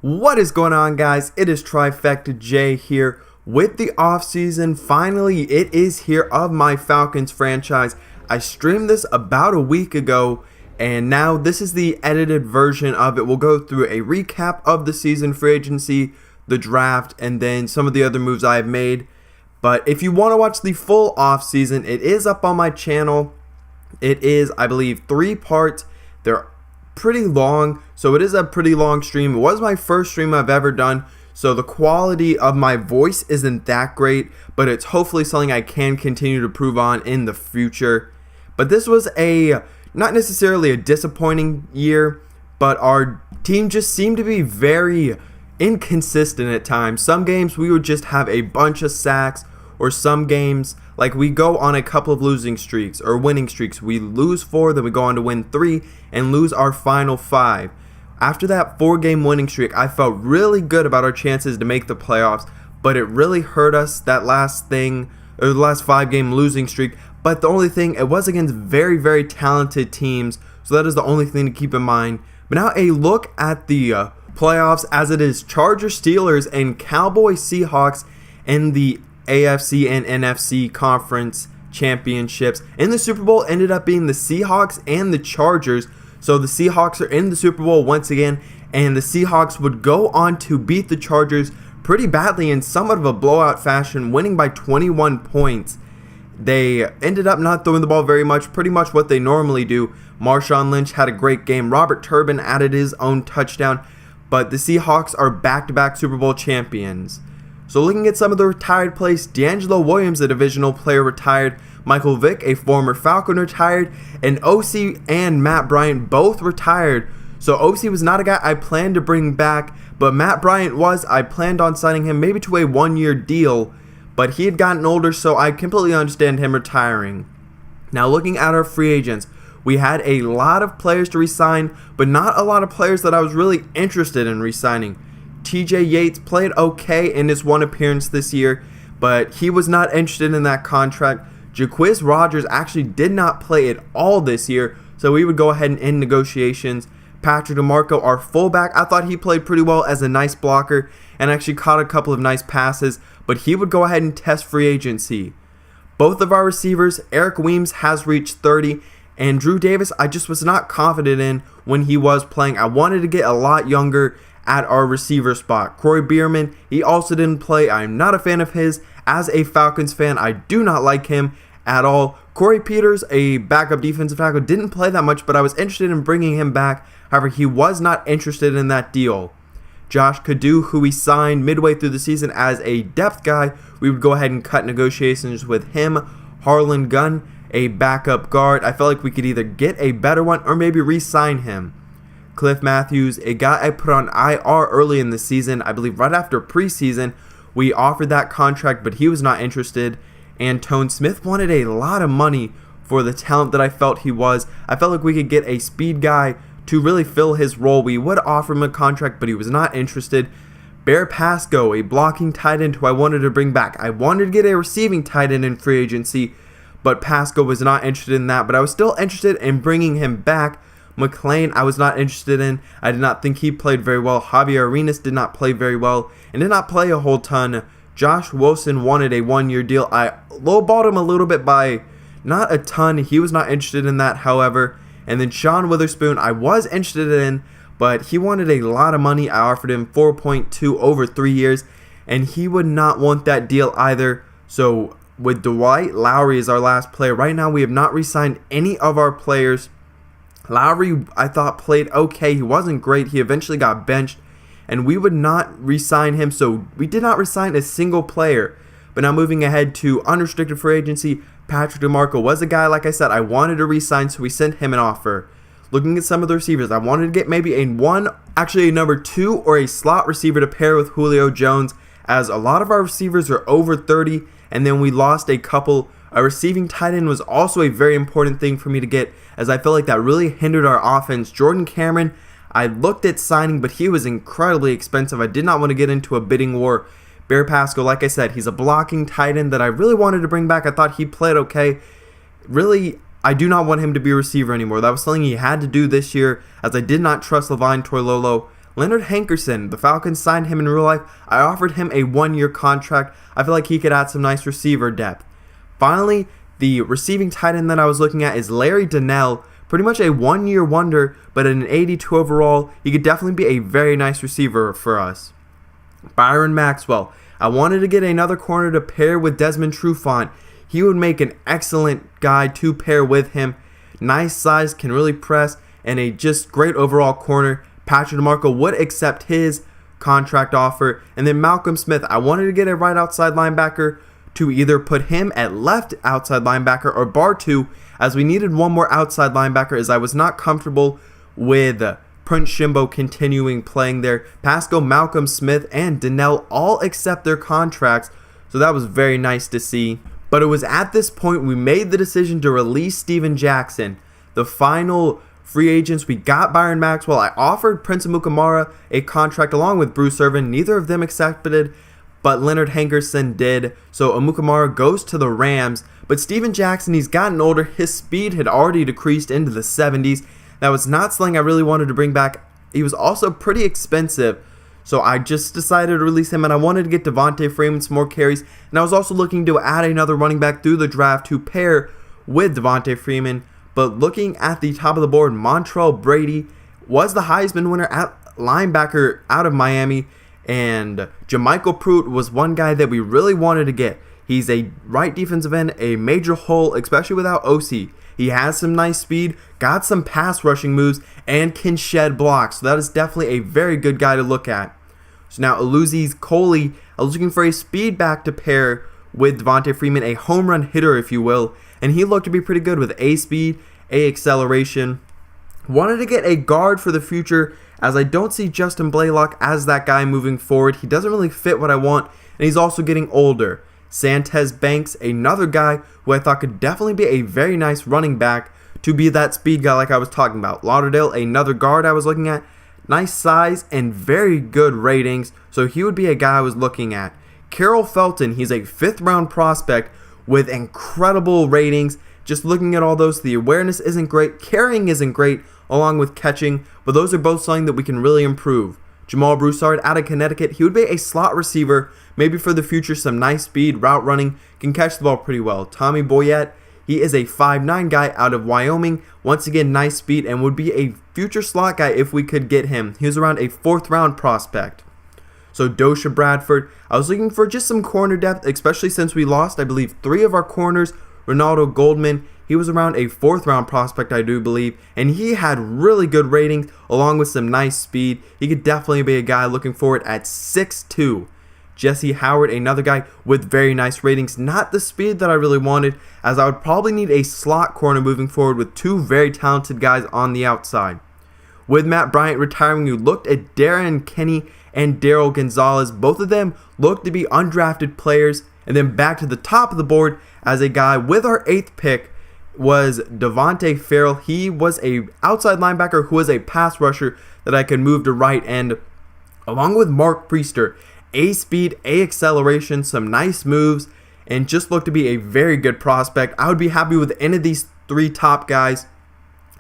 What is going on, guys? It is Trifecta J here with the offseason. Finally, it is here of my Falcons franchise. I streamed this about a week ago, and now this is the edited version of it. We'll go through a recap of the season, free agency, the draft, and then some of the other moves I have made. But if you want to watch the full offseason, it is up on my channel. It is, I believe, 3 parts. They're pretty long, so it is a pretty long stream. It was my first stream I've ever done, so the quality of my voice isn't that great, but it's hopefully something I can continue to prove on in the future. But this was not necessarily a disappointing year, but our team just seemed to be very inconsistent at times. Some games we would just have a bunch of sacks, or some games like we go on a couple of losing streaks or winning streaks. We lose 4, then we go on to win 3 and lose our final 5. After that 4-game winning streak, I felt really good about our chances to make the playoffs, but it really hurt us, that last thing, or the last 5-game losing streak. But the only thing, it was against very, very talented teams, so that is the only thing to keep in mind. But now a look at the playoffs, as it is Chargers, Steelers, and Cowboys, Seahawks in the AFC and NFC conference championships. In the Super Bowl ended up being the Seahawks and the Chargers. So the Seahawks are in the Super Bowl once again, and the Seahawks would go on to beat the Chargers pretty badly in somewhat of a blowout fashion, winning by 21 points. They ended up not throwing the ball very much, pretty much what they normally do. Marshawn Lynch had a great game. Robert Turbin added his own touchdown, but the Seahawks are back-to-back Super Bowl champions. So looking at some of the retired players, D'Angelo Williams, a divisional player, retired. Michael Vick, a former Falcon, retired. And OC and Matt Bryant both retired. So OC was not a guy I planned to bring back, but Matt Bryant was. I planned on signing him maybe to a 1-year deal, but he had gotten older, so I completely understand him retiring. Now looking at our free agents, we had a lot of players to re-sign, but not a lot of players that I was really interested in re-signing. TJ Yates played okay in his 1 appearance this year, but he was not interested in that contract. Jaquiz Rogers actually did not play at all this year, so we would go ahead and end negotiations. Patrick DeMarco, our fullback, I thought he played pretty well as a nice blocker and actually caught a couple of nice passes, but he would go ahead and test free agency. Both of our receivers, Eric Weems has reached 30, and Drew Davis I just was not confident in when he was playing. I wanted to get a lot younger at our receiver spot. Corey Bierman, he also didn't play. I'm not a fan of his. As a Falcons fan, I do not like him at all. Corey Peters, a backup defensive tackle, didn't play that much, but I was interested in bringing him back. However, he was not interested in that deal. Josh Kadu, who we signed midway through the season as a depth guy, we would go ahead and cut negotiations with him. Harlan Gunn, a backup guard. I felt like we could either get a better one or maybe re-sign him. Cliff Matthews, a guy I put on IR early in the season, I believe right after preseason. We offered that contract, but he was not interested. And Tone Smith wanted a lot of money for the talent that I felt he was. I felt like we could get a speed guy to really fill his role. We would offer him a contract, but he was not interested. Bear Pasco, a blocking tight end who I wanted to bring back. I wanted to get a receiving tight end in free agency, but Pasco was not interested in that. But I was still interested in bringing him back. McLean, I was not interested in. I did not think he played very well. Javier Arenas did not play very well and did not play a whole ton. Josh Wilson wanted a 1-year deal. I lowballed him a little bit by not a ton. He was not interested in that, however. And then Sean Witherspoon, I was interested in, but he wanted a lot of money. I offered him 4.2 over 3 years, and he would not want that deal either. So with Dwight Lowry as our last player, right now we have not re-signed any of our players. Lowry, I thought, played okay. He wasn't great. He eventually got benched, and we would not re-sign him, so we did not re-sign a single player. But now moving ahead to unrestricted free agency, Patrick DeMarco was a guy, like I said, I wanted to re-sign, so we sent him an offer. Looking at some of the receivers, I wanted to get maybe a number 2 or a slot receiver to pair with Julio Jones, as a lot of our receivers are over 30, and then we lost a couple. A receiving tight end was also a very important thing for me to get, as I felt like that really hindered our offense. Jordan Cameron, I looked at signing, but he was incredibly expensive. I did not want to get into a bidding war. Bear Pasco, like I said, he's a blocking tight end that I really wanted to bring back. I thought he played okay. Really, I do not want him to be a receiver anymore. That was something he had to do this year, as I did not trust Levine Toilolo. Leonard Hankerson, the Falcons signed him in real life. I offered him a 1-year contract. I feel like he could add some nice receiver depth. Finally, the receiving tight end that I was looking at is Larry Donnell. Pretty much a 1-year wonder, but at an 82 overall, he could definitely be a very nice receiver for us. Byron Maxwell. I wanted to get another corner to pair with Desmond Trufant. He would make an excellent guy to pair with him. Nice size, can really press, and a just great overall corner. Patrick DeMarco would accept his contract offer. And then Malcolm Smith. I wanted to get a right outside linebacker to either put him at left outside linebacker or bar 2, as we needed one more outside linebacker, as I was not comfortable with Prince Shimbo continuing playing there. Pascal, Malcolm Smith, and Donnell all accept their contracts, so that was very nice to see. But it was at this point we made the decision to release Steven Jackson. The final free agents, we got Byron Maxwell. I offered Prince Amukamara a contract along with Bruce Irvin. Neither of them accepted, but Leonard Hankerson did. So Amukamara goes to the Rams. But Steven Jackson, he's gotten older. His speed had already decreased into the 70s. That was not something I really wanted to bring back. He was also pretty expensive. So I just decided to release him, and I wanted to get Devontae Freeman some more carries. And I was also looking to add another running back through the draft to pair with Devontae Freeman. But looking at the top of the board, Montrell Brady was the Heisman winner at linebacker out of Miami. And Jermichael Pruitt was one guy that we really wanted to get. He's a right defensive end, a major hole, especially without OC. He has some nice speed, got some pass rushing moves, and can shed blocks. So that is definitely a very good guy to look at. So now Uluzi Coley, I was looking for a speed back to pair with Devontae Freeman, a home run hitter, if you will. And he looked to be pretty good with A speed, A acceleration. Wanted to get a guard for the future, as I don't see Justin Blaylock as that guy moving forward. He doesn't really fit what I want, and he's also getting older. Santez Banks, another guy who I thought could definitely be a very nice running back to be that speed guy like I was talking about. Lauderdale, another guard I was looking at. Nice size and very good ratings, so he would be a guy I was looking at. Carroll Felton, he's a 5th round prospect with incredible ratings. Just looking at all those, the awareness isn't great, carrying isn't great, along with catching, but those are both something that we can really improve. Jamal Broussard out of Connecticut, he would be a slot receiver, maybe for the future, some nice speed, route running, can catch the ball pretty well. Tommy Boyette, he is a 5'9" guy out of Wyoming, once again nice speed, and would be a future slot guy if we could get him. He was around a 4th round prospect. So Dosha Bradford, I was looking for just some corner depth, especially since we lost, I believe, 3 of our corners. Ronaldo Goldman, he was around a 4th round prospect, I do believe, and he had really good ratings along with some nice speed. He could definitely be a guy looking forward at 6'2". Jesse Howard, another guy with very nice ratings, not the speed that I really wanted, as I would probably need a slot corner moving forward with 2 very talented guys on the outside. With Matt Bryant retiring, you looked at Darren Kenny and Daryl Gonzalez. Both of them looked to be undrafted players. And then back to the top of the board as a guy with our 8th pick was Devontae Farrell. He was a outside linebacker who was a pass rusher that I could move to right end, along with Mark Priester. A speed, A acceleration, some nice moves, and just looked to be a very good prospect. I would be happy with any of these 3 top guys.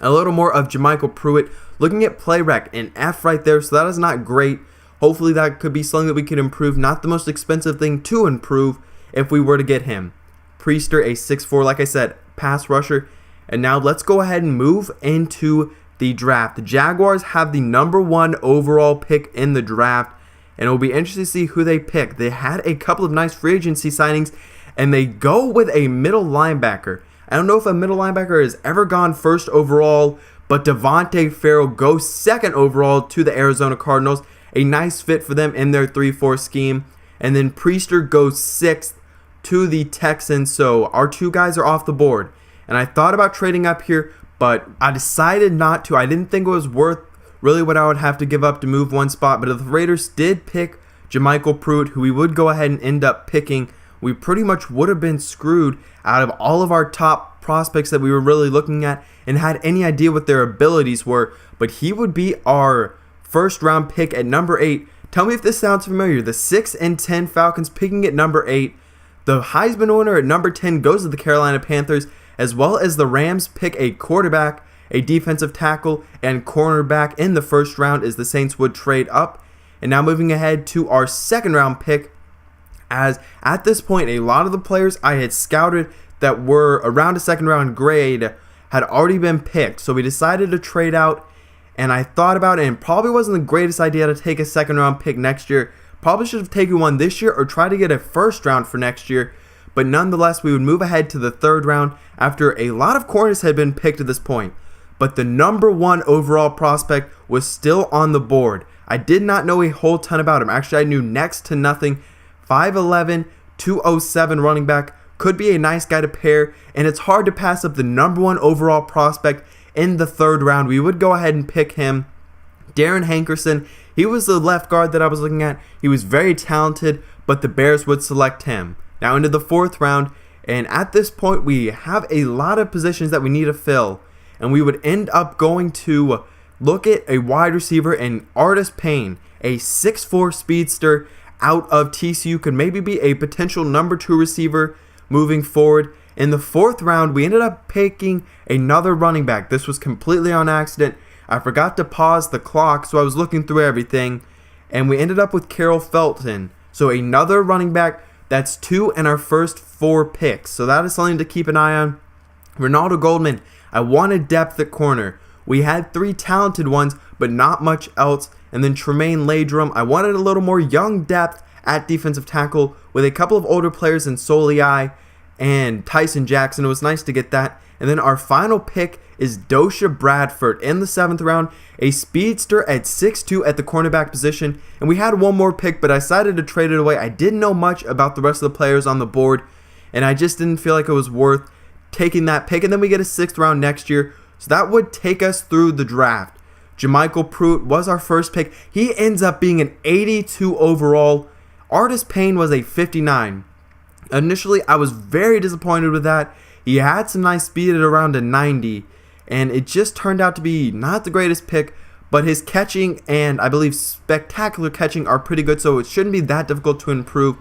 A little more of Jermichael Pruitt. Looking at play rec, an F right there, so that is not great. Hopefully that could be something that we could improve. Not the most expensive thing to improve if we were to get him. Priester, a 6'4", like I said, pass rusher. And now let's go ahead and move into the draft. The Jaguars have the number 1 overall pick in the draft, and it'll be interesting to see who they pick. They had a couple of nice free agency signings, and they go with a middle linebacker. I don't know if a middle linebacker has ever gone 1st overall, but Devontae Farrell goes 2nd overall to the Arizona Cardinals. A nice fit for them in their 3-4 scheme. And then Priester goes 6th to the Texans. So our 2 guys are off the board. And I thought about trading up here, but I decided not to. I didn't think it was worth really what I would have to give up to move 1 spot. But if the Raiders did pick Jermichael Pruitt, who we would go ahead and end up picking, we pretty much would have been screwed out of all of our top prospects that we were really looking at and had any idea what their abilities were. But he would be our 1st round pick at number 8. Tell me if this sounds familiar. The 6 and 10 Falcons picking at number 8. The Heisman winner at number 10 goes to the Carolina Panthers, as well as the Rams pick a quarterback a defensive tackle and cornerback in the first round as the Saints would trade up. And now moving ahead to our second round pick, as at this point a lot of the players I had scouted that were around a second round grade had already been picked. So we decided to trade out, and I thought about it, and probably wasn't the greatest idea to take a second round pick next year. Probably should have taken one this year or try to get a first round for next year. But nonetheless, we would move ahead to the third round after a lot of corners had been picked at this point. But the number one overall prospect was still on the board. I did not know a whole ton about him. Actually, I knew next to nothing. 5'11", 207 running back. Could be a nice guy to pair. And it's hard to pass up the number one overall prospect in the third round. We would go ahead and pick him. Darren Hankerson. He was the left guard that I was looking at. He was very talented, but the Bears would select him. Now into the fourth round, and at this point we have a lot of positions that we need to fill, and we would end up going to look at a wide receiver in Artis Payne, a 6'4" speedster out of TCU, could maybe be a potential number 2 receiver moving forward. In the fourth round, we ended up picking another running back. This was completely on accident. I forgot to pause the clock, so I was looking through everything, and we ended up with Carol Felton. So another running back. That's 2 in our first 4 picks. So that is something to keep an eye on. Ronaldo Goldman. I wanted depth at corner. We had 3 talented ones, but not much else. And then Tremaine Ladrum. I wanted a little more young depth at defensive tackle with a couple of older players in Soliai and Tyson Jackson. It was nice to get that. And then our final pick is Dosha Bradford in the 7th round, a speedster at 6'2" at the cornerback position. And we had one more pick, but I decided to trade it away. I didn't know much about the rest of the players on the board, and I just didn't feel like it was worth taking that pick. And then we get a 6th round next year, so that would take us through the draft. Jermichael Pruitt was our first pick. He ends up being an 82 overall. Artis Payne was a 59. Initially, I was very disappointed with that. He had some nice speed at around a 90, and it just turned out to be not the greatest pick, but his catching and I believe spectacular catching are pretty good, so it shouldn't be that difficult to improve.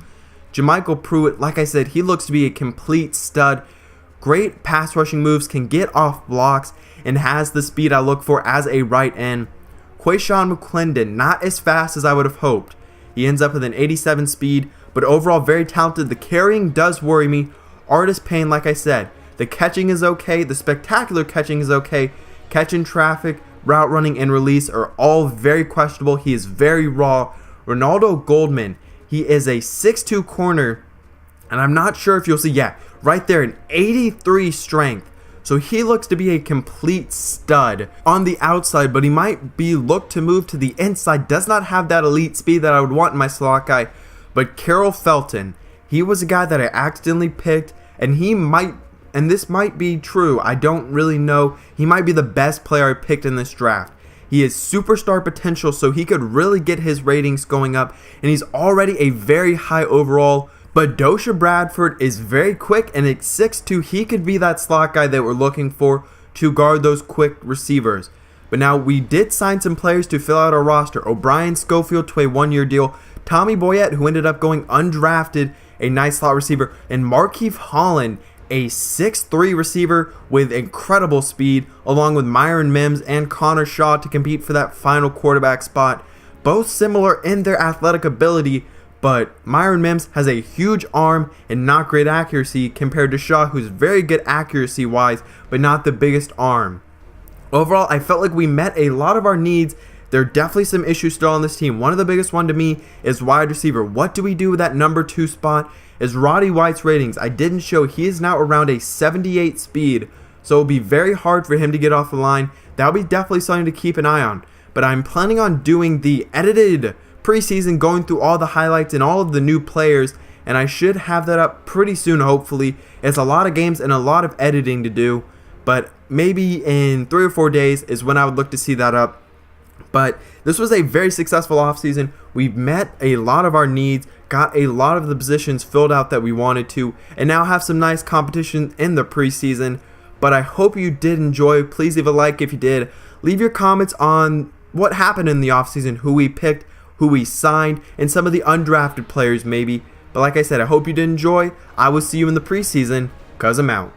Jermichael Pruitt, like I said, he looks to be a complete stud. Great pass rushing moves, can get off blocks, and has the speed I look for as a right end. Quayshawn McClendon, not as fast as I would have hoped. He ends up with an 87 speed, but overall very talented. The carrying does worry me. Artis Payne, like I said, the catching is okay. The spectacular catching is okay. Catch in traffic, route running, and release are all very questionable. He is very raw. Ronaldo Goldman, he is a 6'2" corner, and I'm not sure if you'll see, yeah, right there, an 83 strength. So he looks to be a complete stud on the outside, but he might be looked to move to the inside. Does not have that elite speed that I would want in my slot guy. But Carol Felton, he was a guy that I accidentally picked, and he might, and this might be true, I don't really know, he might be the best player I picked in this draft. He has superstar potential, so he could really get his ratings going up, and he's already a very high overall. But Dosha Bradford is very quick, and at 6'2", he could be that slot guy that we're looking for to guard those quick receivers. But now we did sign some players to fill out our roster. O'Brien Schofield to a 1-year deal. Tommy Boyette, who ended up going undrafted, a nice slot receiver. And Markeith Holland, a 6'3" receiver with incredible speed, along with Myron Mims and Connor Shaw to compete for that final quarterback spot. Both similar in their athletic ability, but Myron Mims has a huge arm and not great accuracy compared to Shaw, who's very good accuracy-wise, but not the biggest arm. Overall, I felt like we met a lot of our needs. There are definitely some issues still on this team. One of the biggest one to me is wide receiver. What do we do with that number 2 spot? Is Roddy White's ratings. I didn't show he is now around a 78 speed, so it'll be very hard for him to get off the line. That'll be definitely something to keep an eye on. But I'm planning on doing the edited preseason, going through all the highlights and all of the new players, and I should have that up pretty soon, hopefully. It's a lot of games and a lot of editing to do, but maybe in 3 or 4 days is when I would look to see that up. But this was a very successful offseason. We've met a lot of our needs, got a lot of the positions filled out that we wanted to, and now have some nice competition in the preseason. But I hope you did enjoy. Please leave a like if you did. Leave your comments on what happened in the offseason, who we picked, who we signed, and some of the undrafted players maybe. But like I said, I hope you did enjoy. I will see you in the preseason, 'cause I'm out.